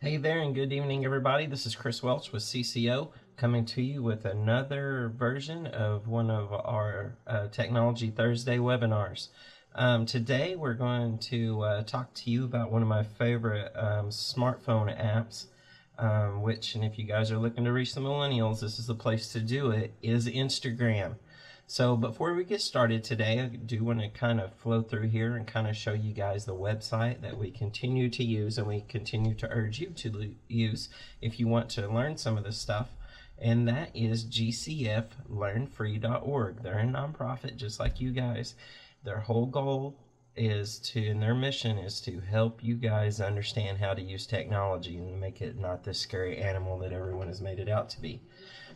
Hey there and good evening everybody. This is Chris Welch with CCO coming to you with another version of one of our Technology Thursday webinars. Today we're going to talk to you about one of my favorite smartphone apps, which, and if you guys are looking to reach the millennials, this is the place to do it, is Instagram. So before we get started today, I do want to kind of flow through here and kind of show you guys the website that we continue to use and we continue to urge you to use if you want to learn some of this stuff. And that is gcflearnfree.org. They're a nonprofit just like you guys. Their whole goal is to, and their mission is to help you guys understand how to use technology and make it not this scary animal that everyone has made it out to be.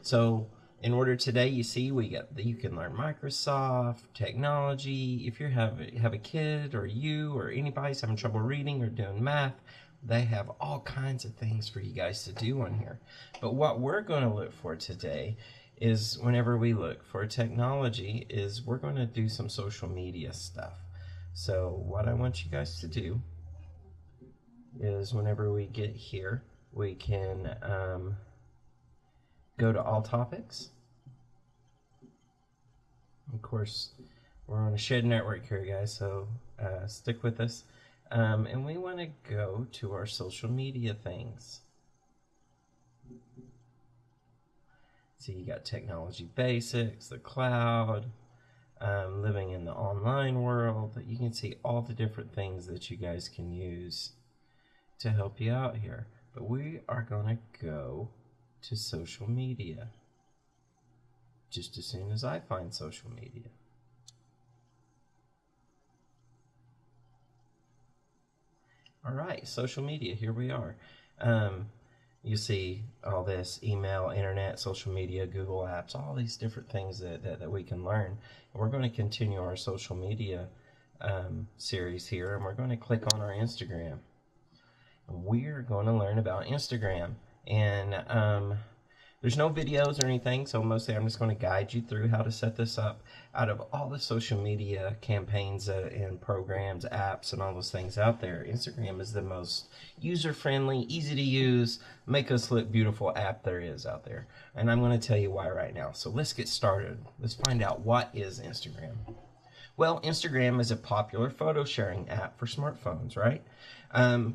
So in order today, you see, you can learn Microsoft, technology. If you have a kid or you or anybody's having trouble reading or doing math, they have all kinds of things for you guys to do on here. But what we're going to look for today is, whenever we look for technology, is we're going to do some social media stuff. So what I want you guys to do is, whenever we get here, we can go to all topics. Of course, we're on a shared network here, guys, so stick with us. And we want to go to our social media things. So you got technology basics, the cloud, living in the online world. You can see all the different things that you guys can use to help you out here. But we are going to go to social media just as soon as I find social media. Alright, social media, here we are. You see all this: email, internet, social media, Google Apps, all these different things that we can learn. And we're going to continue our social media series here, and we're going to click on our Instagram. We're going to learn about Instagram. And there's no videos or anything, so mostly I'm just going to guide you through how to set this up. Out of all the social media campaigns and programs, apps, and all those things out there, Instagram is the most user-friendly, easy to use, make us look beautiful app there is out there. And I'm going to tell you why right now. So let's get started. Let's find out, what is Instagram. Well, Instagram is a popular photo sharing app for smartphones, right?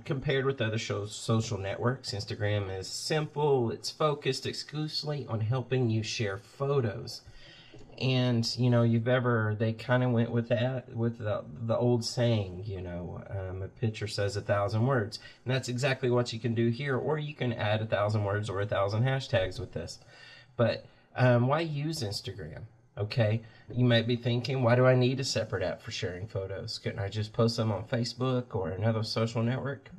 Compared with other social networks, Instagram is simple, it's focused exclusively on helping you share photos. And, you know, they kind of went with that, with the old saying, you know, a picture says 1,000 words. And that's exactly what you can do here, or you can add 1,000 words or 1,000 hashtags with this. But why use Instagram? Okay, you might be thinking, why do I need a separate app for sharing photos? Couldn't I just post them on Facebook or another social network?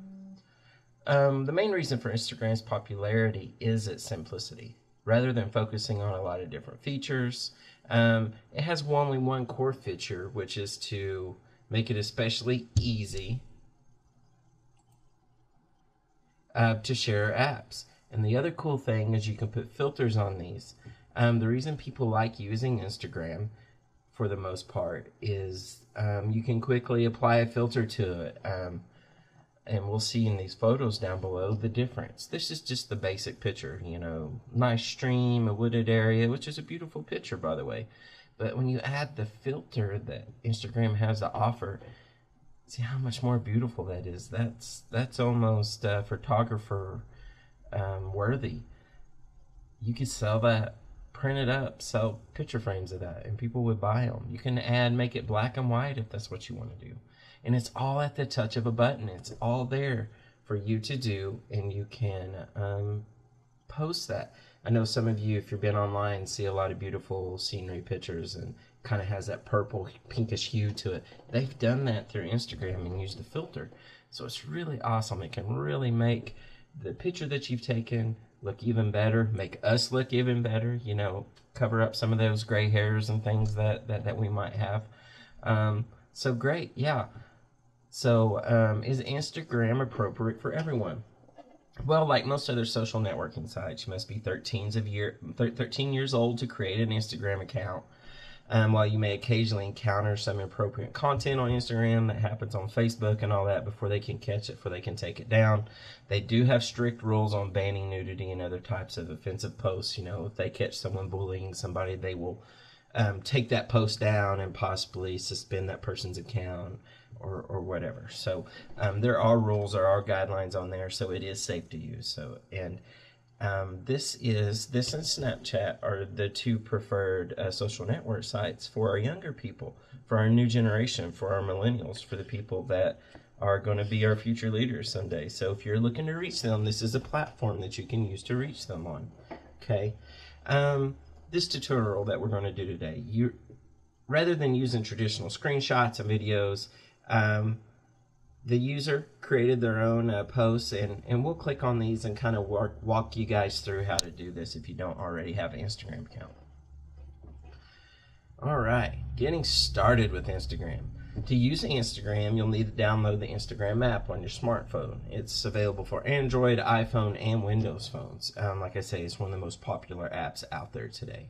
The main reason for Instagram's popularity is its simplicity. Rather than focusing on a lot of different features, it has only one core feature, which is to make it especially easy to share apps. And the other cool thing is you can put filters on these. The reason people like using Instagram, for the most part, is you can quickly apply a filter to it. And we'll see in these photos down below the difference. This is just the basic picture, you know, nice stream, a wooded area, which is a beautiful picture, by the way. But when you add the filter that Instagram has to offer, see how much more beautiful that is. That's almost photographer worthy. You could sell that, print it up, sell picture frames of that, and people would buy them. You can make it black and white if that's what you want to do. And it's all at the touch of a button. It's all there for you to do, and you can post that. I know some of you, if you've been online, see a lot of beautiful scenery pictures and kind of has that purple, pinkish hue to it. They've done that through Instagram and used the filter. So it's really awesome. It can really make the picture that you've taken look even better, make us look even better, you know, cover up some of those gray hairs and things that we might have. So great, yeah. So is Instagram appropriate for everyone? Well, like most other social networking sites, you must be 13 years old to create an Instagram account. While you may occasionally encounter some inappropriate content on Instagram that happens on Facebook and all that, before they can catch it, before they can take it down, they do have strict rules on banning nudity and other types of offensive posts. You know, if they catch someone bullying somebody, they will take that post down and possibly suspend that person's account or whatever. So there are rules, there are guidelines on there, so it is safe to use. So this and Snapchat are the two preferred social network sites for our younger people, for our new generation, for our millennials, for the people that are going to be our future leaders someday. So if you're looking to reach them, this is a platform that you can use to reach them on. Okay. This tutorial that we're going to do today, rather than using traditional screenshots and videos, the user created their own posts, and we'll click on these and kind of walk you guys through how to do this if you don't already have an Instagram account. All right, getting started with Instagram. To use Instagram, you'll need to download the Instagram app on your smartphone. It's available for Android, iPhone, and Windows phones. Like I say, it's one of the most popular apps out there today.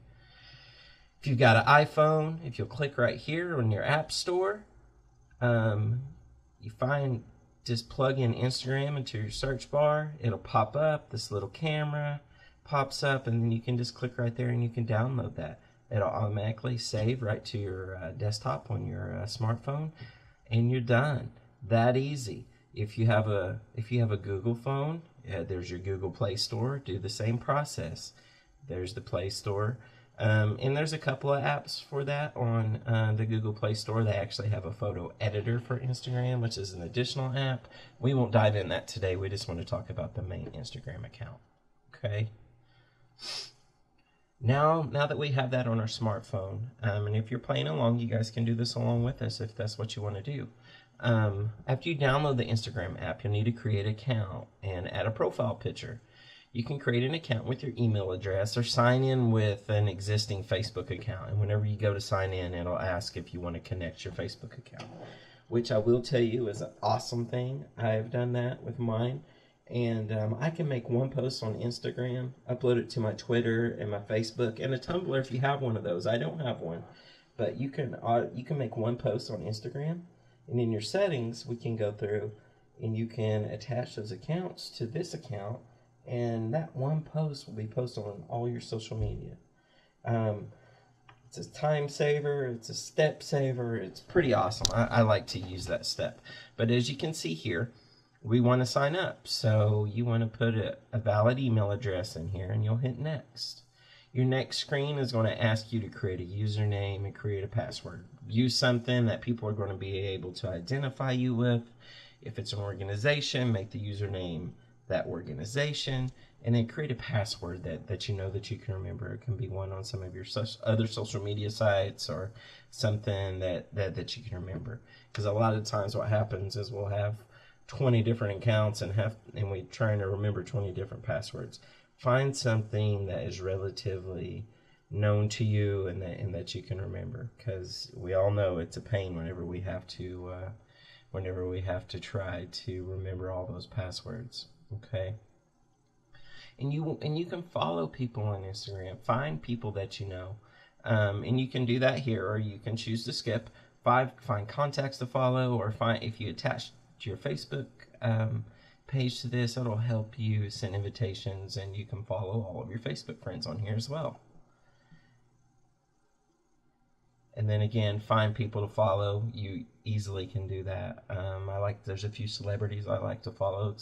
If you've got an iPhone, if you'll click right here on your app store, just plug in Instagram into your search bar. It'll pop up, this little camera pops up, and then you can just click right there and you can download that. It'll automatically save right to your desktop on your smartphone, and you're done. That easy. If you have a Google phone, there's your Google Play Store. Do the same process. There's the Play Store. And there's a couple of apps for that on the Google Play Store. They actually have a photo editor for Instagram, which is an additional app. We won't dive in that today. We just want to talk about the main Instagram account. Okay. Now that we have that on our smartphone, and if you're playing along, you guys can do this along with us if that's what you want to do. After you download the Instagram app, you'll need to create an account and add a profile picture. You can create an account with your email address or sign in with an existing Facebook account. And whenever you go to sign in, it'll ask if you want to connect your Facebook account, which I will tell you is an awesome thing. I've done that with mine. And I can make one post on Instagram, upload it to my Twitter and my Facebook and a Tumblr if you have one of those. I don't have one, but you can make one post on Instagram, and in your settings we can go through and you can attach those accounts to this account, and that one post will be posted on all your social media. It's a time saver, it's a step saver, it's pretty awesome. I like to use that step. But as you can see here, we want to sign up. So you want to put a valid email address in here, and you'll hit next. Your next screen is going to ask you to create a username and create a password. Use something that people are going to be able to identify you with. If it's an organization, make the username that organization, and then create a password that you know that you can remember. It can be one on some of your other social media sites or something that you can remember. Because a lot of times what happens is we'll have 20 different accounts and we're trying to remember 20 different passwords. Find something that is relatively known to you and that you can remember, because we all know it's a pain whenever we have to try to remember all those passwords. Okay. And you can follow people on Instagram. Find people that you know, and you can do that here, or you can choose to skip. Find contacts to follow, or if you attach your Facebook page to this, it'll help you send invitations, and you can follow all of your Facebook friends on here as well. And then again, find people to follow. You easily can do that. There's a few celebrities I like to follow.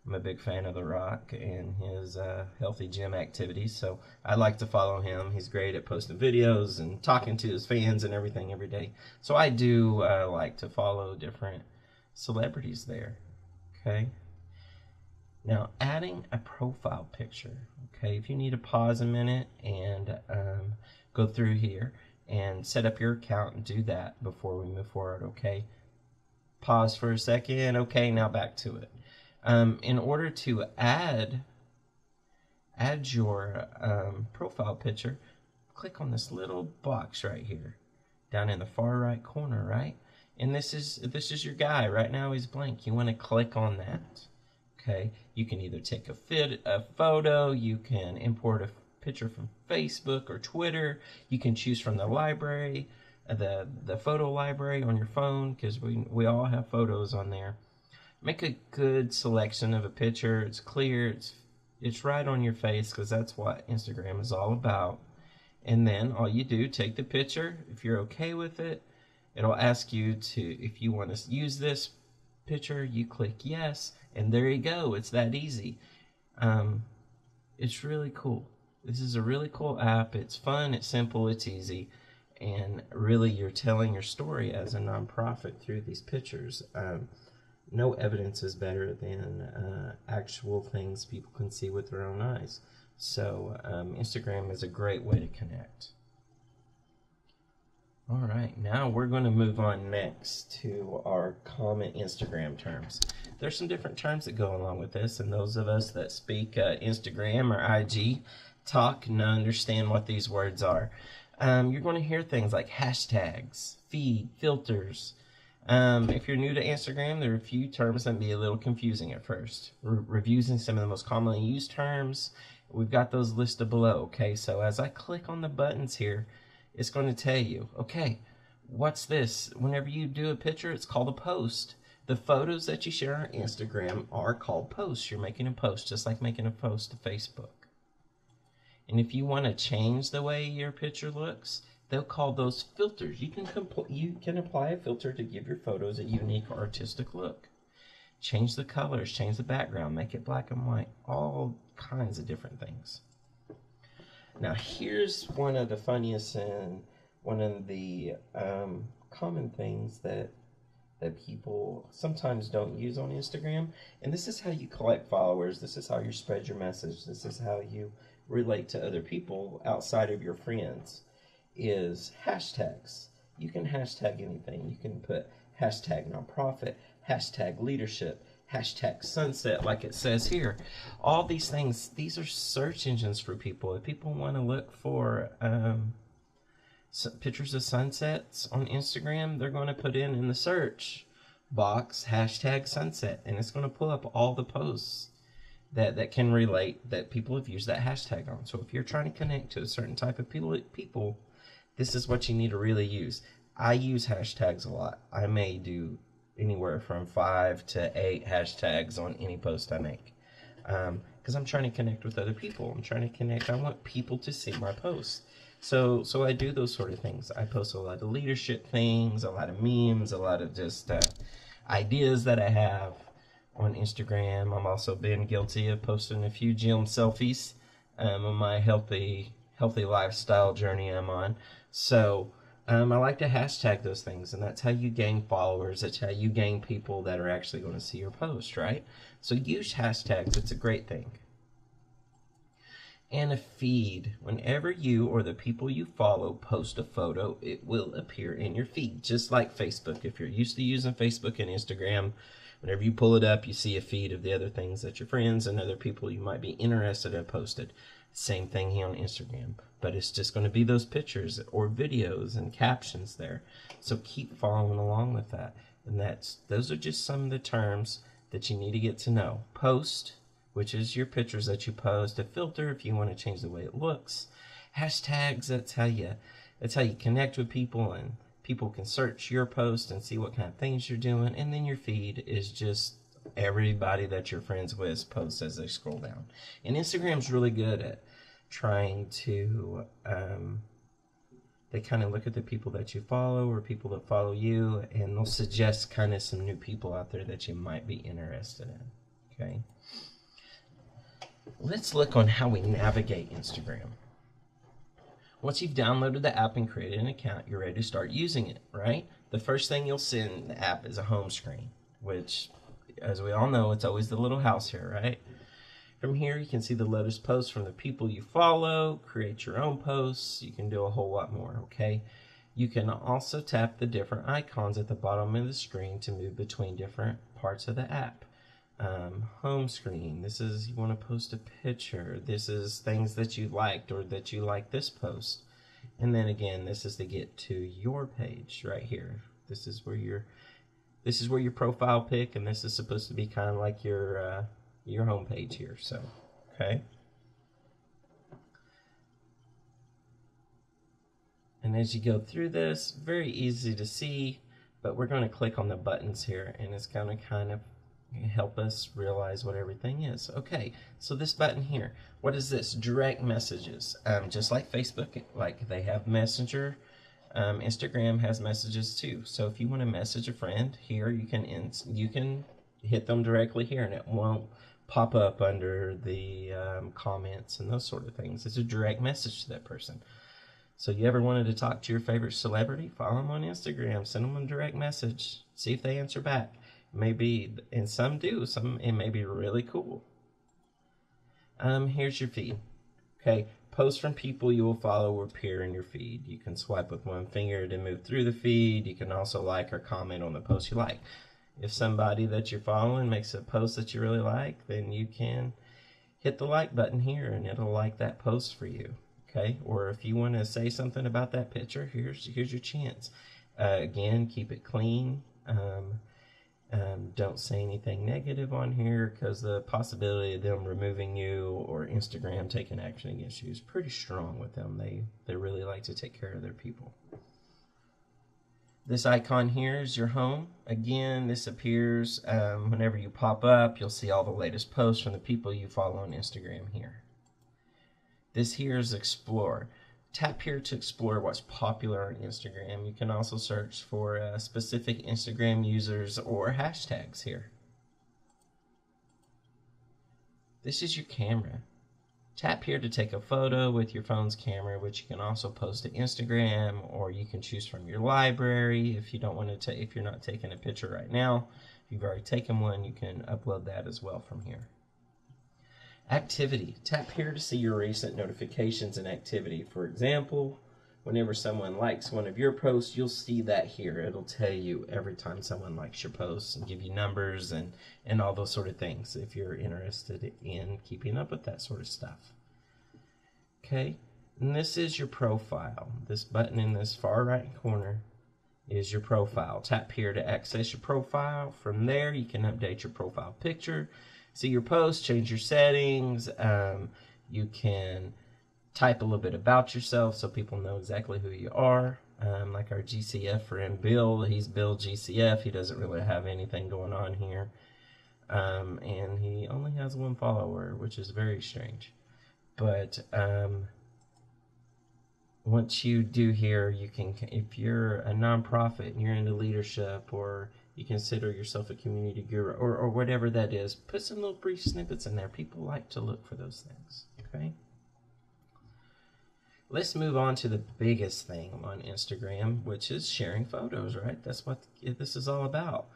I'm a big fan of The Rock and his healthy gym activities, so I like to follow him. He's great at posting videos and talking to his fans and everything every day. So I do like to follow different celebrities there. Okay. Now, adding a profile picture. Okay, if you need to pause a minute and go through here and set up your account and do that before we move forward. Okay. Pause for a second. Okay, now back to it. In order to add your profile picture, click on this little box right here, down in the far right corner, right? And this is your guy. Right now he's blank. You want to click on that. Okay. You can either take a photo, you can import a picture from Facebook or Twitter. You can choose from the library, the photo library on your phone, because we all have photos on there. Make a good selection of a picture. It's clear. It's right on your face, because that's what Instagram is all about. And then all you do, take the picture. If you're okay with it, it'll ask you if you want to use this picture, you click yes, and there you go. It's that easy. It's really cool. This is a really cool app. It's fun, it's simple, it's easy, and really you're telling your story as a nonprofit through these pictures. No evidence is better than actual things people can see with their own eyes. So Instagram is a great way to connect. All right, now we're going to move on next to our common Instagram terms. There's some different terms that go along with this, and those of us that speak Instagram or IG talk and understand what these words are. You're going to hear things like hashtags, feed, filters. If you're new to Instagram, there are a few terms that can be a little confusing at first. Reviewing some of the most commonly used terms, we've got those listed below. Okay, so as I click on the buttons here, it's going to tell you, okay, what's this? Whenever you do a picture, it's called a post. The photos that you share on Instagram are called posts. You're making a post, just like making a post to Facebook. And if you want to change the way your picture looks, they'll call those filters. You can apply a filter to give your photos a unique artistic look. Change the colors, change the background, make it black and white, all kinds of different things. Now here's one of the funniest and one of the common things that people sometimes don't use on Instagram. And this is how you collect followers. This is how you spread your message. This is how you relate to other people outside of your friends, is hashtags. You can hashtag anything. You can put hashtag nonprofit, hashtag leadership, hashtag sunset, like it says here. All these things, these are search engines for people. If people want to look for pictures of sunsets on Instagram, they're going to put in the search box hashtag sunset, and it's going to pull up all the posts that can relate, that people have used that hashtag on. So if you're trying to connect to a certain type of people, this is what you need to really use. I use hashtags a lot. I may do anywhere from 5 to 8 hashtags on any post I make, because I'm trying to connect with other people. I'm trying to connect. I want people to see my posts. So I do those sort of things. I post a lot of leadership things, a lot of memes, a lot of just ideas that I have on Instagram. I'm also been guilty of posting a few gym selfies on my healthy lifestyle journey I'm on. So I like to hashtag those things, and that's how you gain followers. That's how you gain people that are actually going to see your post, right? So use hashtags. It's a great thing. And a feed. Whenever you or the people you follow post a photo, it will appear in your feed, just like Facebook. If you're used to using Facebook and Instagram, whenever you pull it up, you see a feed of the other things that your friends and other people you might be interested in posted. Same thing here on Instagram, but it's just going to be those pictures or videos and captions there. So keep following along with that. And those are just some of the terms that you need to get to know. Post, which is your pictures that you post. A filter, if you want to change the way it looks. Hashtags, that's how you connect with people, and people can search your post and see what kind of things you're doing. And then your feed is just everybody that you're friends with posts as they scroll down. And Instagram's really good at trying to they kind of look at the people that you follow or people that follow you, and they'll suggest kind of some new people out there that you might be interested in. Okay, let's look on how we navigate Instagram. Once you've downloaded the app and created an account, you're ready to start using it, right? The first thing you'll see in the app is a home screen, which, as we all know, it's always the little house here, right? From here, you can see the latest posts from the people you follow, create your own posts. You can do a whole lot more, okay? You can also tap the different icons at the bottom of the screen to move between different parts of the app. Home screen, this is, you want to post a picture. This is things that you liked or that you like this post. And then again, this is to get to your page right here. This is where your profile pic, and this is supposed to be kind of like your home page here. So, okay. And as you go through this, very easy to see, but we're going to click on the buttons here, and it's going to kind of help us realize what everything is. Okay, so this button here, what is this? Direct messages. Just like Facebook, like they have Messenger, Instagram has messages too. So if you want to message a friend here, you can hit them directly here, and it won't pop up under the comments and those sort of things. It's a direct message to that person. So you ever wanted to talk to your favorite celebrity? Follow them on Instagram, send them a direct message, see if they answer back. Maybe, and some do, it may be really cool. Here's your feed. Okay, posts from people you will follow will appear in your feed. You can swipe with one finger to move through the feed. You can also like or comment on the post you like. If somebody that you're following makes a post that you really like, then you can hit the like button here and it'll like that post for you. Okay, or if you want to say something about that picture, here's your chance. Again, keep it clean. Don't say anything negative on here, because the possibility of them removing you or Instagram taking action against you is pretty strong with them. They really like to take care of their people. This icon here is your home. Again, this appears whenever you pop up. You'll see all the latest posts from the people you follow on Instagram here. This here is Explore. Tap here to explore what's popular on Instagram. You can also search for specific Instagram users or hashtags here. This is your camera. Tap here to take a photo with your phone's camera, which you can also post to Instagram, or you can choose from your library if you don't want to. If you're not taking a picture right now, if you've already taken one, you can upload that as well from here. Activity. Tap here to see your recent notifications and activity. For example, whenever someone likes one of your posts, you'll see that here. It'll tell you every time someone likes your posts and give you numbers and all those sort of things if you're interested in keeping up with that sort of stuff. Okay, and this is your profile. This button in this far right corner is your profile. Tap here to access your profile. From there, you can update your profile picture, see your posts, change your settings. You can type a little bit about yourself so people know exactly who you are. Like our GCF friend Bill, he's Bill GCF. He doesn't really have anything going on here. And he only has one follower, which is very strange. But once you do here, you can, if you're a nonprofit and you're into leadership, or you consider yourself a community guru, or whatever that is, put some little brief snippets in there. People like to look for those things, okay? Let's move on to the biggest thing on Instagram, which is sharing photos, right? That's what this is all about.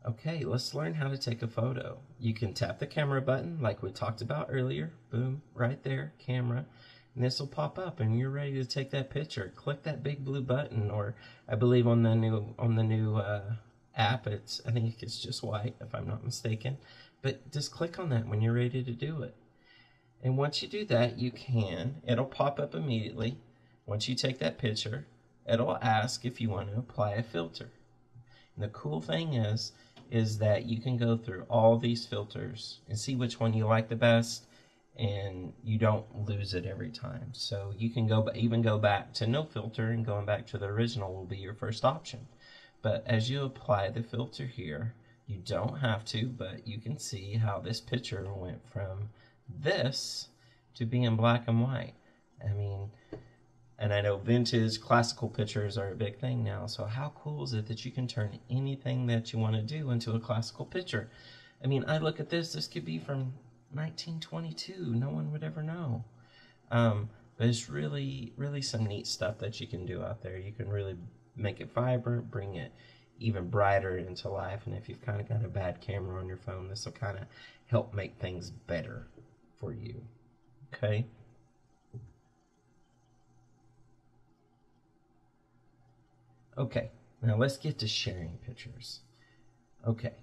Okay, let's learn how to take a photo. You can tap the camera button like we talked about earlier. Boom, right there, camera. And this will pop up and you're ready to take that picture. Click that big blue button, or I believe on the new app, I think it's just white if I'm not mistaken. But just click on that when you're ready to do it. And once you do that, it'll pop up immediately. Once you take that picture, it'll ask if you want to apply a filter. And the cool thing is that you can go through all these filters and see which one you like the best, and you don't lose it every time. So you can even go back to no filter, and going back to the original will be your first option. But as you apply the filter here, you don't have to, but you can see how this picture went from this to being black and white. I mean, and I know vintage classical pictures are a big thing now, so how cool is it that you can turn anything that you want to do into a classical picture? I mean, I look at this could be from 1922, no one would ever know. But it's really, really some neat stuff that you can do out there. You can really make it vibrant, bring it even brighter into life, and if you've kind of got a bad camera on your phone, this will kind of help make things better for you. Okay? Okay, now let's get to sharing pictures. Okay,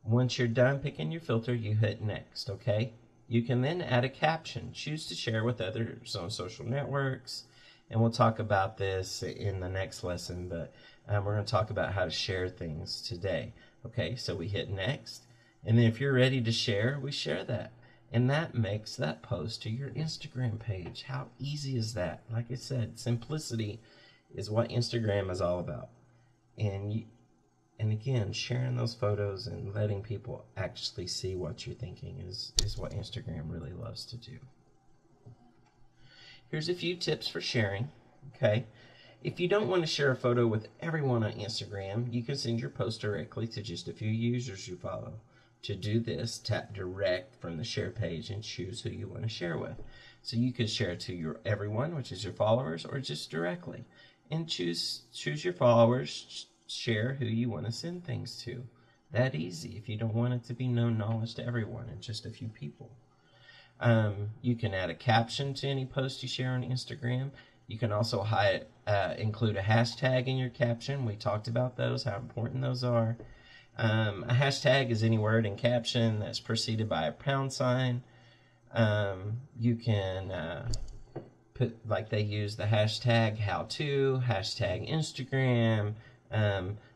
once you're done picking your filter, you hit next, okay? You can then add a caption. Choose to share with others on social networks, and we'll talk about this in the next lesson, but we're going to talk about how to share things today. Okay, so we hit next, and then if you're ready to share, we share that. And that makes that post to your Instagram page. How easy is that? Like I said, simplicity is what Instagram is all about. And again, sharing those photos and letting people actually see what you're thinking is what Instagram really loves to do. Here's a few tips for sharing, okay? If you don't want to share a photo with everyone on Instagram, you can send your post directly to just a few users you follow. To do this, tap direct from the share page and choose who you want to share with. So you could share to your everyone, which is your followers, or just directly. And choose your followers, share who you want to send things to. That easy if you don't want it to be known knowledge to everyone and just a few people. You can add a caption to any post you share on Instagram. You can also include a hashtag in your caption. We talked about those, how important those are. A hashtag is any word in caption that's preceded by a pound sign. You can put, like they use the hashtag how-to, hashtag Instagram.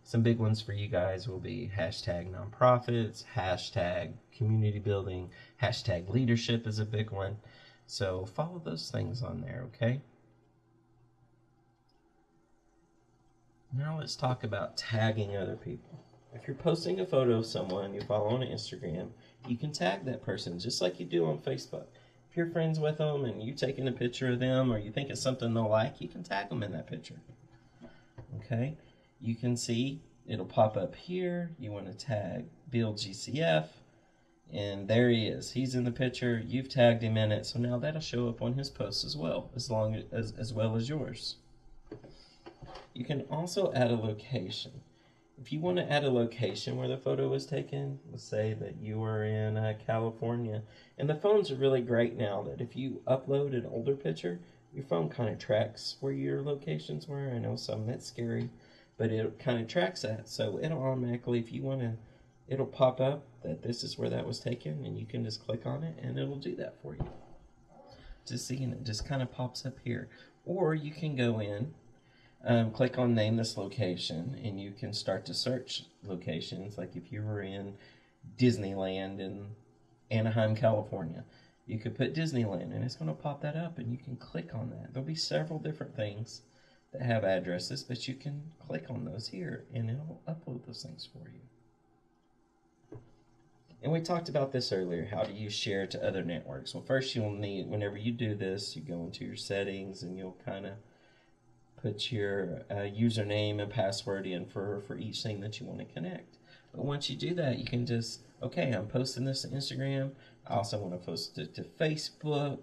Some big ones for you guys will be hashtag nonprofits, hashtag community building, hashtag leadership is a big one. So follow those things on there, okay? Now let's talk about tagging other people. If you're posting a photo of someone you follow on Instagram, you can tag that person just like you do on Facebook. If you're friends with them and you're taking a picture of them or you think it's something they'll like, you can tag them in that picture. Okay? You can see it'll pop up here. You want to tag Bill GCF, and there he is. He's in the picture. You've tagged him in it, so now that'll show up on his post as well, as well as yours. You can also add a location. If you want to add a location where the photo was taken, let's say that you were in California, and the phones are really great now that if you upload an older picture, your phone kind of tracks where your locations were. I know some that's scary, but it kind of tracks that. So it'll automatically, if you want to, it'll pop up that this is where that was taken, and you can just click on it, and it'll do that for you. Just seeing it just kind of pops up here. Or you can go in, click on name this location, and you can start to search locations. Like if you were in Disneyland in Anaheim, California, you could put Disneyland, and it's going to pop that up, and you can click on that. There'll be several different things that have addresses, but you can click on those here, and it'll upload those things for you. And we talked about this earlier. How do you share to other networks? Well, first you'll need, whenever you do this, you go into your settings, and you'll kind of put your username and password in for each thing that you want to connect. But once you do that, you can just, okay, I'm posting this to Instagram. I also want to post it to Facebook,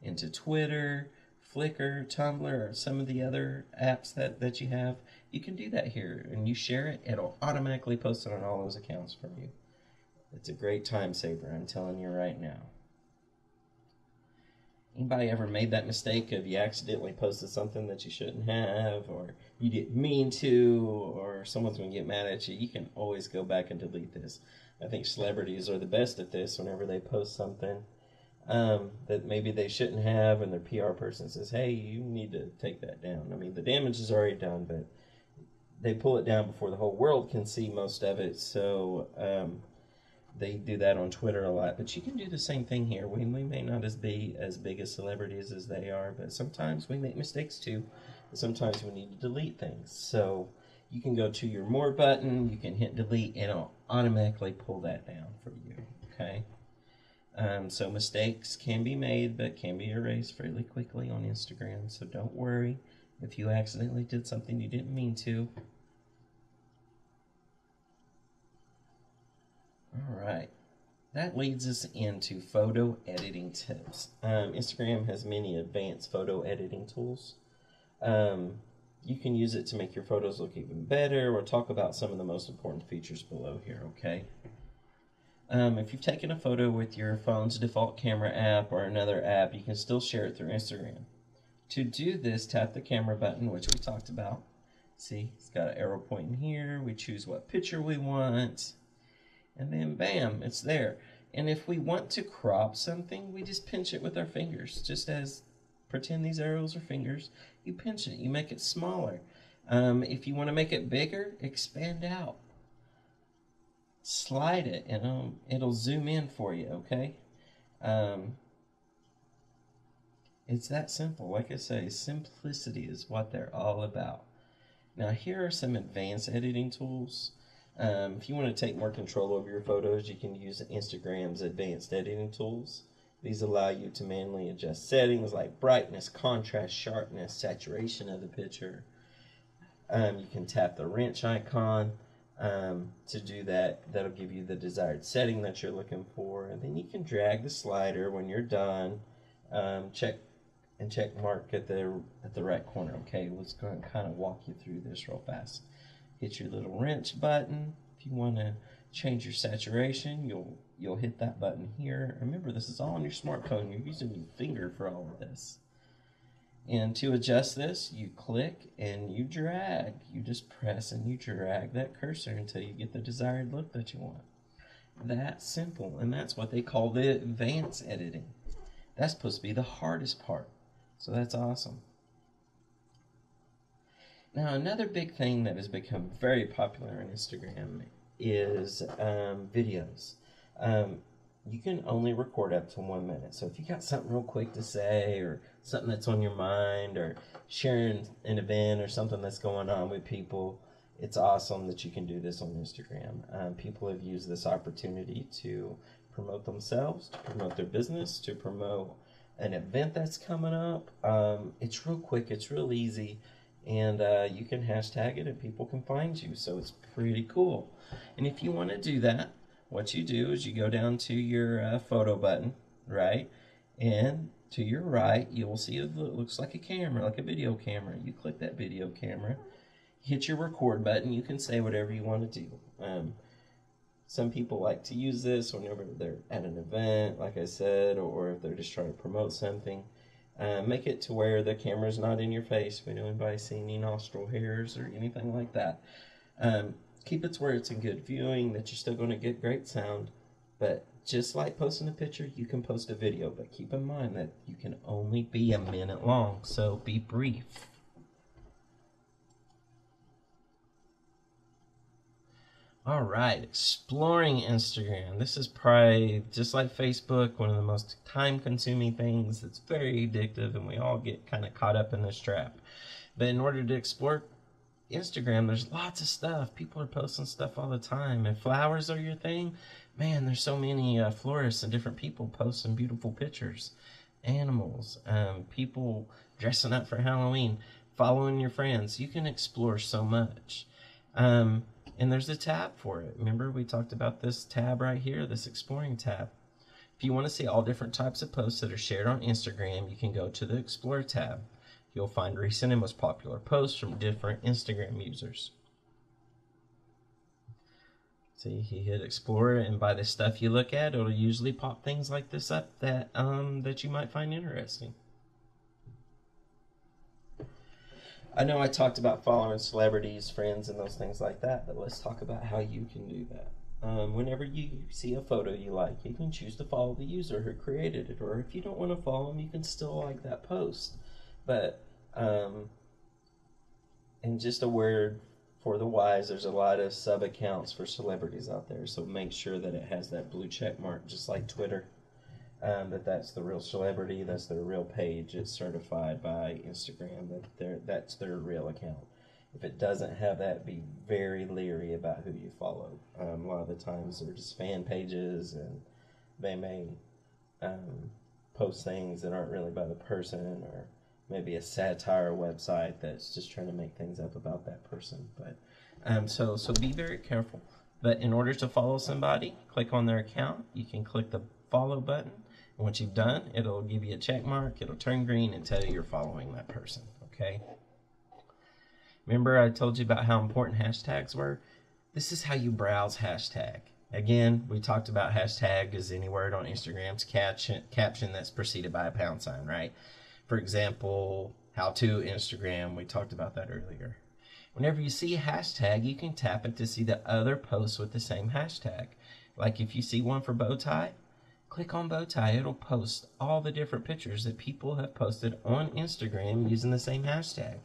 into Twitter, Flickr, Tumblr, or some of the other apps that you have. You can do that here, and you share it. It'll automatically post it on all those accounts for you. It's a great time saver, I'm telling you right now. Anybody ever made that mistake of you accidentally posted something that you shouldn't have, or you didn't mean to, or someone's going to get mad at you? You can always go back and delete this. I think celebrities are the best at this whenever they post something that maybe they shouldn't have, and their PR person says, hey, you need to take that down. I mean, the damage is already done, but they pull it down before the whole world can see most of it, so they do that on Twitter a lot. But you can do the same thing here. We may not be as big as celebrities as they are, but sometimes we make mistakes too. Sometimes we need to delete things. So you can go to your More button, you can hit delete, and it'll automatically pull that down for you, okay? So mistakes can be made, but can be erased fairly quickly on Instagram. So don't worry if you accidentally did something you didn't mean to. All right, that leads us into photo editing tips. Instagram has many advanced photo editing tools. You can use it to make your photos look even better. We'll talk about some of the most important features below here, okay? If you've taken a photo with your phone's default camera app or another app, you can still share it through Instagram. To do this, tap the camera button, which we talked about. See, it's got an arrow pointing here. We choose what picture we want, and then bam, it's there. And if we want to crop something, we just pinch it with our fingers. Just as, pretend these arrows are fingers, you pinch it, you make it smaller. If you want to make it bigger, expand out. Slide it, and it'll zoom in for you, okay? It's that simple. Like I say, simplicity is what they're all about. Now, here are some advanced editing tools. If you want to take more control over your photos, you can use Instagram's advanced editing tools. These allow you to manually adjust settings like brightness, contrast, sharpness, saturation of the picture. You can tap the wrench icon to do that. That'll give you the desired setting that you're looking for. And then you can drag the slider when you're done. Check mark at the right corner. Okay, let's go and kind of walk you through this real fast. Hit your little wrench button. If you want to change your saturation, you'll hit that button here. Remember, this is all on your smartphone. You're using your finger for all of this. And to adjust this, you click and you drag. You just press and you drag that cursor until you get the desired look that you want. That's simple, and that's what they call the advanced editing. That's supposed to be the hardest part. So that's awesome. Now, another big thing that has become very popular on Instagram is videos. You can only record up to 1 minute. So if you got something real quick to say, or something that's on your mind, or sharing an event or something that's going on with people, it's awesome that you can do this on Instagram. People have used this opportunity to promote themselves, to promote their business, to promote an event that's coming up. It's real quick, it's real easy, and you can hashtag it and people can find you, so it's pretty cool. And if you want to do that, what you do is you go down to your photo button, right? And to your right, you will see it looks like a camera, like a video camera. You click that video camera, hit your record button. You can say whatever you want to do. Some people like to use this whenever they're at an event, like I said, or if they're just trying to promote something. Make it to where the camera's not in your face. We don't want anybody see any nostril hairs or anything like that. Keep it to where it's in good viewing, that you're still going to get great sound. But just like posting a picture, you can post a video. But keep in mind that you can only be a minute long, so be brief. All right, exploring Instagram. This is probably, just like Facebook, one of the most time-consuming things. It's very addictive, and we all get kind of caught up in this trap. But in order to explore Instagram, there's lots of stuff. People are posting stuff all the time. If flowers are your thing, man, there's so many florists and different people posting beautiful pictures. Animals, people dressing up for Halloween, following your friends. You can explore so much. And there's a tab for it. Remember, we talked about this tab right here, this exploring tab. If you want to see all different types of posts that are shared on Instagram, you can go to the Explore tab. You'll find recent and most popular posts from different Instagram users. See, he hit Explore, and by the stuff you look at, it'll usually pop things like this up that you might find interesting. I know I talked about following celebrities, friends, and those things like that, but let's talk about how you can do that. Whenever you see a photo you like, you can choose to follow the user who created it, or if you don't want to follow them, you can still like that post. But, and just a word for the wise, there's a lot of sub-accounts for celebrities out there, so make sure that it has that blue check mark, just like Twitter. That's the real celebrity, that's their real page, it's certified by Instagram, that's their real account. If it doesn't have that, be very leery about who you follow. A lot of the times they're just fan pages, and they may post things that aren't really by the person, or maybe a satire website that's just trying to make things up about that person. But so be very careful. But in order to follow somebody, click on their account. You can click the follow button. And once you've done, it'll give you a check mark. It'll turn green and tell you you're following that person. Okay? Remember I told you about how important hashtags were? This is how you browse hashtag. Again, we talked about hashtag as any word on Instagram's caption that's preceded by a pound sign, right? For example, how to Instagram, we talked about that earlier. Whenever you see a hashtag, you can tap it to see the other posts with the same hashtag. Like if you see one for bow tie, click on bow tie. It'll post all the different pictures that people have posted on Instagram using the same hashtag.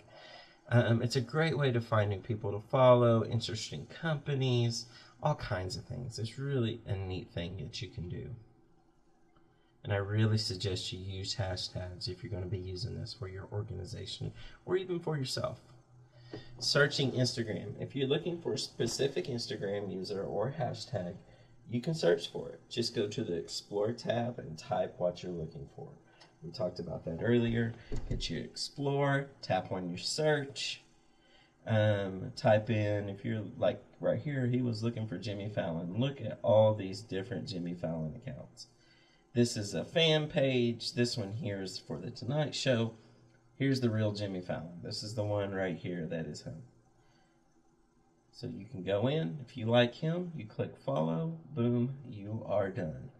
It's a great way to find new people to follow, interesting companies, all kinds of things. It's really a neat thing that you can do. And I really suggest you use hashtags if you're going to be using this for your organization or even for yourself. Searching Instagram. If you're looking for a specific Instagram user or hashtag, you can search for it. Just go to the Explore tab and type what you're looking for. We talked about that earlier. Hit your Explore, tap on your search, type in, if you're like right here, he was looking for Jimmy Fallon. Look at all these different Jimmy Fallon accounts. This is a fan page. This one here is for the Tonight Show. Here's the real Jimmy Fallon. This is the one right here that is him. So you can go in. If you like him, you click follow. Boom, you are done.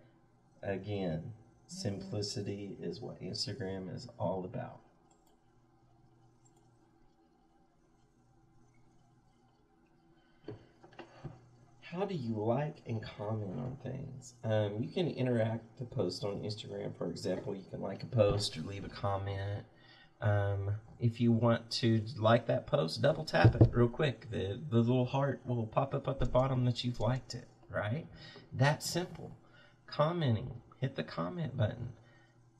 Again, simplicity is what Instagram is all about. How do you like and comment on things? You can interact the post on Instagram. For example, you can like a post or leave a comment. If you want to like that post, double tap it real quick. The little heart will pop up at the bottom that you've liked it, right? That simple. Commenting, hit the comment button.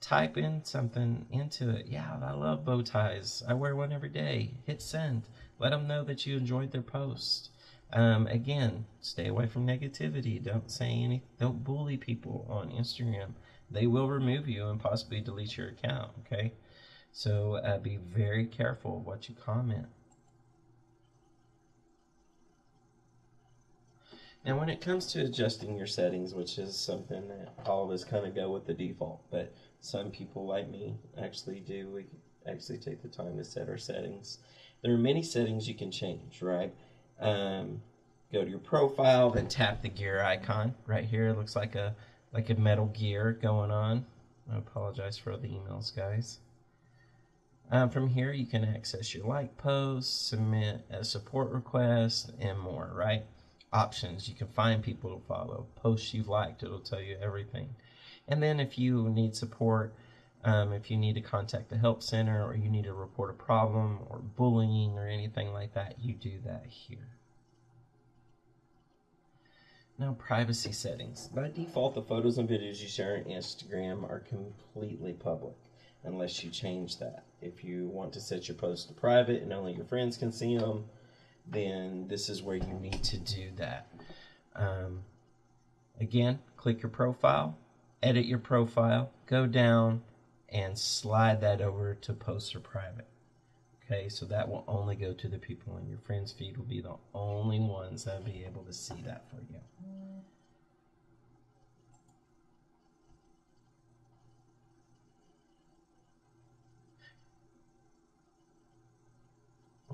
Type in something into it. Yeah, I love bow ties. I wear one every day. Hit send. Let them know that you enjoyed their post. Again, stay away from negativity. Don't say anything. Don't bully people on Instagram. They will remove you and possibly delete your account, okay? So be very careful what you comment. Now, when it comes to adjusting your settings, which is something that all of us kind of go with the default, but some people like me actually do. We actually take the time to set our settings. There are many settings you can change, right? Go to your profile, then tap the gear icon right here. It looks like a metal gear going on. I apologize for the emails, guys. From here, you can access your like posts, submit a support request, and more, right? Options, you can find people to follow, posts you've liked, it'll tell you everything. And then if you need support, if you need to contact the help center or you need to report a problem or bullying or anything like that, you do that here. Now, privacy settings. By default, the photos and videos you share on Instagram are completely public unless you change that. If you want to set your posts to private and only your friends can see them, then this is where you need to do that. Again, click your profile, edit your profile, go down, and slide that over to post or private. Okay, so that will only go to the people in your friends feed. Will be the only ones that will be able to see that for you.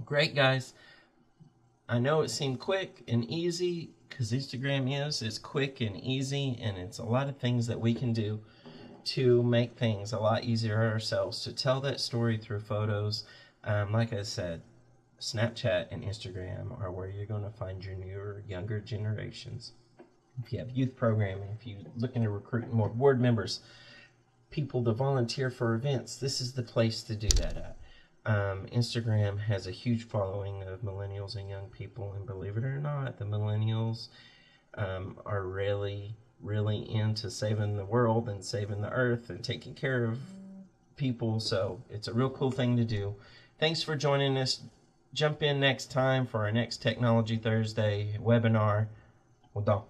Great, guys. I know it seemed quick and easy because Instagram is quick and easy, and it's a lot of things that we can do to make things a lot easier ourselves, to tell that story through photos. Like I said, Snapchat and Instagram are where you're going to find your newer, younger generations. If you have youth programming, if you're looking to recruit more board members, people to volunteer for events, this is the place to do that at. Instagram has a huge following of millennials and young people, and believe it or not, the millennials are really into saving the world and saving the earth and taking care of people, so it's a real cool thing to do. Thanks for joining us. Jump in next time for our next Technology Thursday webinar. Well done.